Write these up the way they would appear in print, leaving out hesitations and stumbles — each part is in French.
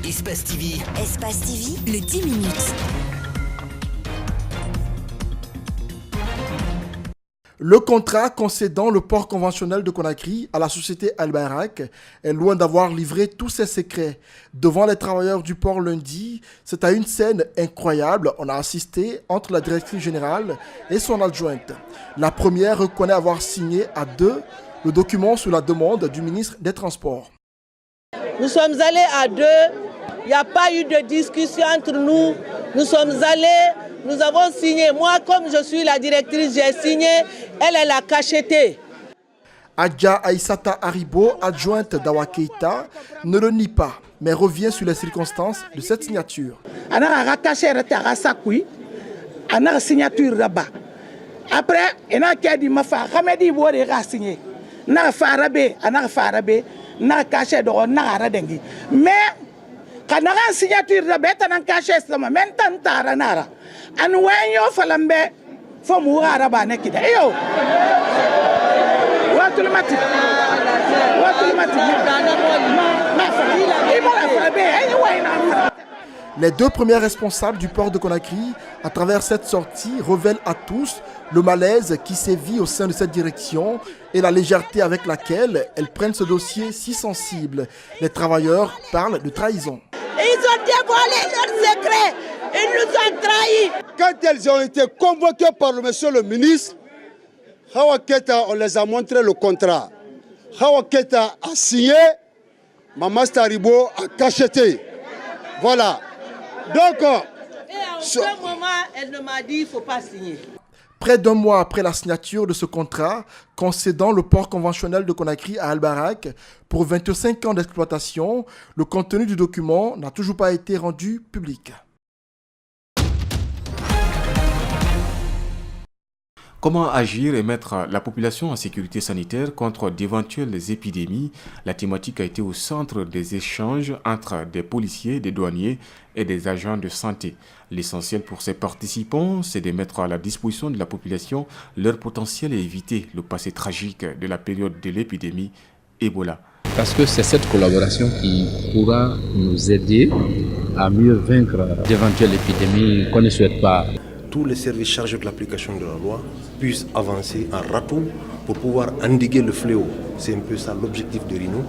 Espace TV. Espace TV, le 10 minutes. Le contrat concédant le port conventionnel de Conakry à la société Al Bayrak est loin d'avoir livré tous ses secrets. Devant les travailleurs du port lundi, c'est à une scène incroyable on a assisté entre la directrice générale et son adjointe. La première reconnaît avoir signé à deux le document sous la demande du ministre des Transports. Nous sommes allés à deux, il n'y a pas eu de discussion entre nous. Nous sommes allés, nous avons signé. Moi, comme je suis la directrice, j'ai signé, elle a cacheté. Adja Aïssata Haribo, adjointe d'Awa Keïta, ne le nie pas, mais revient sur les circonstances de cette signature. On a rattaché on a signature là-bas. Après, on a dit ma femme, Hamedi Boué a signé. On a fait on a caché de on a radengi. Mais quand on a signature là-bas, on a caché ça. Maintenant, taranara. On a falambe, faut mourir là-bas nekida. Yo. Les deux premiers responsables du port de Conakry, à travers cette sortie, révèlent à tous le malaise qui sévit au sein de cette direction et la légèreté avec laquelle elles prennent ce dossier si sensible. Les travailleurs parlent de trahison. Ils ont dévoilé leurs secrets, ils nous ont trahis. Quand elles ont été convoquées par monsieur le ministre, Hawa Keïta, on les a montré le contrat. Hawa Keïta a signé, Maman Staribo a cacheté. Voilà. Donc, et à ce moment, elle ne m'a dit qu'il ne faut pas signer. Près d'un mois après la signature de ce contrat, concédant le port conventionnel de Conakry à Al Bayrak pour 25 ans d'exploitation, le contenu du document n'a toujours pas été rendu public. Comment agir et mettre la population en sécurité sanitaire contre d'éventuelles épidémies? La thématique a été au centre des échanges entre des policiers, des douaniers et des agents de santé. L'essentiel pour ces participants, c'est de mettre à la disposition de la population leur potentiel et éviter le passé tragique de la période de l'épidémie Ebola. Parce que c'est cette collaboration qui pourra nous aider à mieux vaincre d'éventuelles épidémies qu'on ne souhaite pas. Tous les services chargés de l'application de la loi puissent avancer en râteau pour pouvoir endiguer le fléau. C'est un peu ça l'objectif de Rhino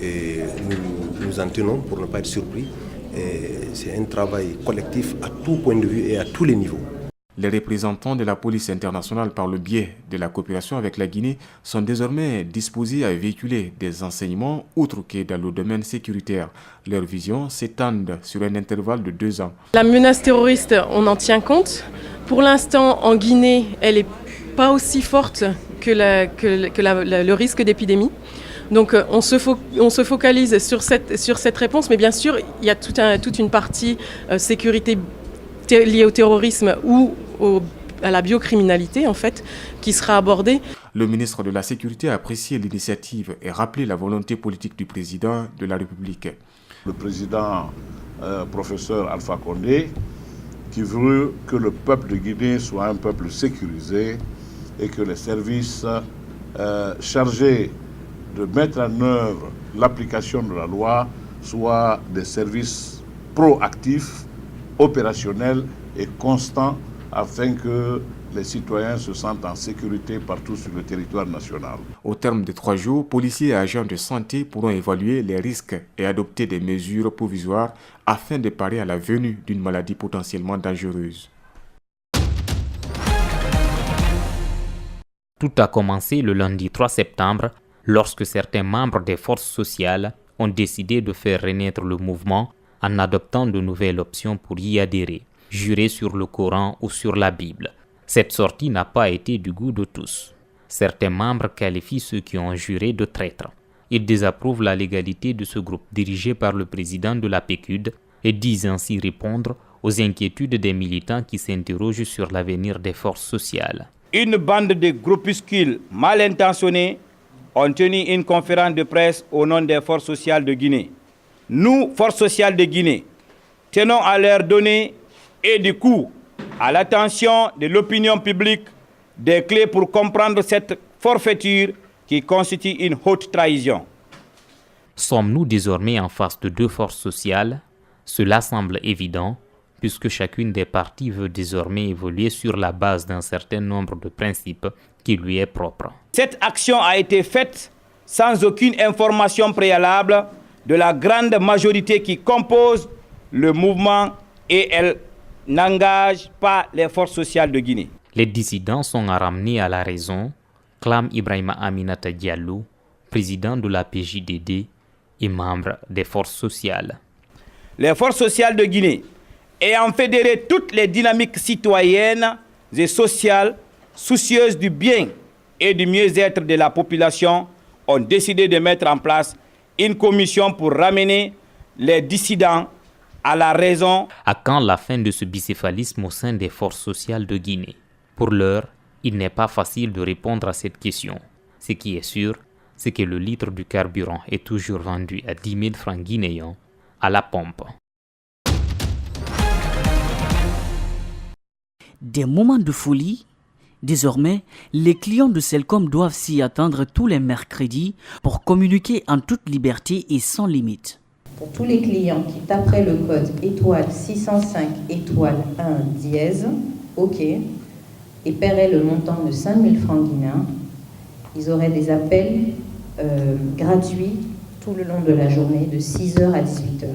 et nous en tenons pour ne pas être surpris. Et c'est un travail collectif à tout point de vue et à tous les niveaux. Les représentants de la police internationale par le biais de la coopération avec la Guinée sont désormais disposés à véhiculer des enseignements autres que dans le domaine sécuritaire. Leur vision s'étend sur un intervalle de 2 ans. La menace terroriste, on en tient compte. Pour l'instant, en Guinée, elle n'est pas aussi forte que le risque d'épidémie. Donc on se focalise sur cette réponse, mais bien sûr, il y a toute une partie sécurité liée au terrorisme ou à la biocriminalité, en fait, qui sera abordée. Le ministre de la Sécurité a apprécié l'initiative et rappelé la volonté politique du président de la République. Le président professeur Alpha Condé, qui veut que le peuple de Guinée soit un peuple sécurisé et que les services chargés de mettre en œuvre l'application de la loi soient des services proactifs, opérationnels et constants afin que les citoyens se sentent en sécurité partout sur le territoire national. Au terme de 3 jours, policiers et agents de santé pourront évaluer les risques et adopter des mesures provisoires afin de parer à la venue d'une maladie potentiellement dangereuse. Tout a commencé le lundi 3 septembre lorsque certains membres des forces sociales ont décidé de faire renaître le mouvement en adoptant de nouvelles options pour y adhérer, jurer sur le Coran ou sur la Bible. Cette sortie n'a pas été du goût de tous. Certains membres qualifient ceux qui ont juré de traîtres. Ils désapprouvent la légalité de ce groupe dirigé par le président de la PQD et disent ainsi répondre aux inquiétudes des militants qui s'interrogent sur l'avenir des forces sociales. Une bande de groupuscules mal intentionnés ont tenu une conférence de presse au nom des forces sociales de Guinée. Nous, forces sociales de Guinée, tenons à leur donner et du coup à l'attention de l'opinion publique des clés pour comprendre cette forfaiture qui constitue une haute trahison. Sommes-nous désormais en face de deux forces sociales, Cela semble évident, puisque chacune des parties veut désormais évoluer sur la base d'un certain nombre de principes qui lui est propre. Cette action a été faite sans aucune information préalable de la grande majorité qui compose le mouvement et elle n'engage pas les forces sociales de Guinée. Les dissidents sont à ramener à la raison, clame Ibrahima Aminata Diallo, président de la PJDD et membre des forces sociales. Les forces sociales de Guinée, ayant fédéré toutes les dynamiques citoyennes et sociales soucieuses du bien et du mieux-être de la population, ont décidé de mettre en place une commission pour ramener les dissidents à la raison. À quand la fin de ce bicéphalisme au sein des forces sociales de Guinée? Pour l'heure, il n'est pas facile de répondre à cette question. Ce qui est sûr, c'est que le litre du carburant est toujours vendu à 10 000 francs guinéens à la pompe. Des moments de folie. Désormais, les clients de Celcom doivent s'y attendre tous les mercredis pour communiquer en toute liberté et sans limite. Pour tous les clients qui taperaient le code étoile 605 étoile 1 dièse, OK, et paieraient le montant de 5 000 francs guinéens, ils auraient des appels gratuits tout le long de la journée de 6h à 18h.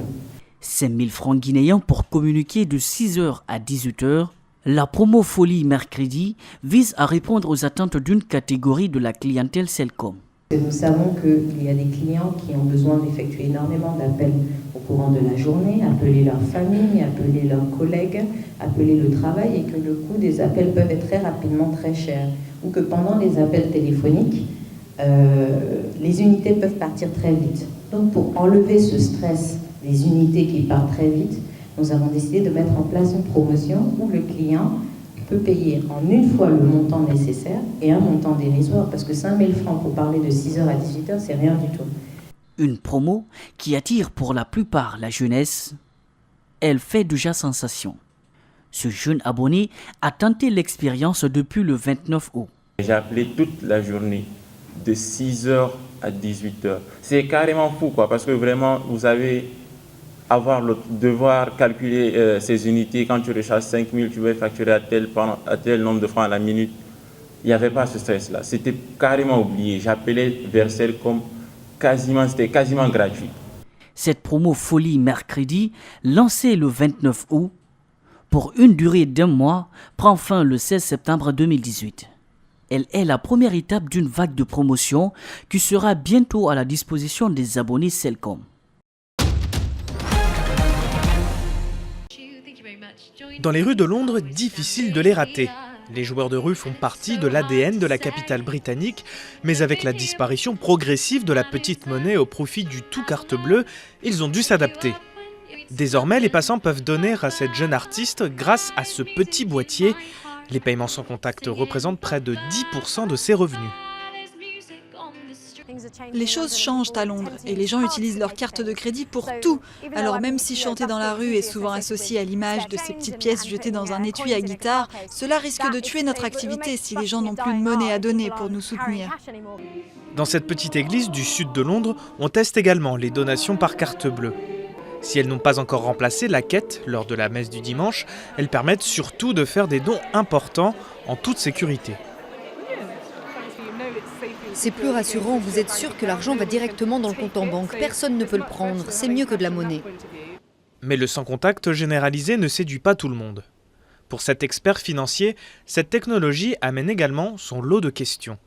5 000 francs guinéens pour communiquer de 6h à 18h. La promo Folie mercredi vise à répondre aux attentes d'une catégorie de la clientèle Celcom. Nous savons qu'il y a des clients qui ont besoin d'effectuer énormément d'appels au courant de la journée, appeler leur famille, appeler leurs collègues, appeler le travail et que le coût des appels peuvent être très rapidement très cher. Ou que pendant les appels téléphoniques, les unités peuvent partir très vite. Donc pour enlever ce stress des unités qui partent très vite, nous avons décidé de mettre en place une promotion où le client peut payer en une fois le montant nécessaire et un montant dérisoire, parce que 5 000 francs pour parler de 6h à 18h, c'est rien du tout. Une promo qui attire pour la plupart la jeunesse, elle fait déjà sensation. Ce jeune abonné a tenté l'expérience depuis le 29 août. J'ai appelé toute la journée, de 6h à 18h. C'est carrément fou, quoi, parce que vraiment, vous avez devoir calculer ces unités. Quand tu recharges 5 000, tu vas facturer à tel nombre de francs à la minute. Il n'y avait pas ce stress-là. C'était carrément oublié. J'appelais vers Celcom, c'était quasiment gratuit. Cette promo Folie mercredi, lancée le 29 août, pour une durée d'1 mois, prend fin le 16 septembre 2018. Elle est la première étape d'une vague de promotion qui sera bientôt à la disposition des abonnés Celcom. Dans les rues de Londres, difficile de les rater. Les joueurs de rue font partie de l'ADN de la capitale britannique, mais avec la disparition progressive de la petite monnaie au profit du tout carte bleue, ils ont dû s'adapter. Désormais, les passants peuvent donner à cette jeune artiste grâce à ce petit boîtier. Les paiements sans contact représentent près de 10% de ses revenus. Les choses changent à Londres et les gens utilisent leur carte de crédit pour tout. Alors même si chanter dans la rue est souvent associé à l'image de ces petites pièces jetées dans un étui à guitare, cela risque de tuer notre activité si les gens n'ont plus de monnaie à donner pour nous soutenir. Dans cette petite église du sud de Londres, on teste également les donations par carte bleue. Si elles n'ont pas encore remplacé la quête lors de la messe du dimanche, elles permettent surtout de faire des dons importants en toute sécurité. C'est plus rassurant, vous êtes sûr que l'argent va directement dans le compte en banque. Personne ne peut le prendre, c'est mieux que de la monnaie. Mais le sans-contact généralisé ne séduit pas tout le monde. Pour cet expert financier, cette technologie amène également son lot de questions.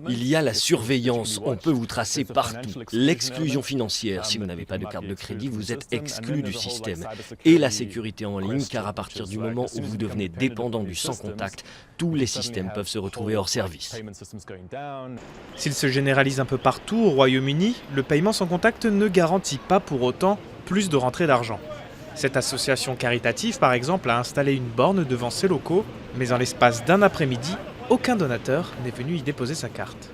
Il y a la surveillance, on peut vous tracer partout. L'exclusion financière, si vous n'avez pas de carte de crédit, vous êtes exclu du système. Et la sécurité en ligne, car à partir du moment où vous devenez dépendant du sans-contact, tous les systèmes peuvent se retrouver hors service. S'il se généralise un peu partout au Royaume-Uni, le paiement sans contact ne garantit pas pour autant plus de rentrée d'argent. Cette association caritative, par exemple, a installé une borne devant ses locaux, mais en l'espace d'un après-midi, aucun donateur n'est venu y déposer sa carte.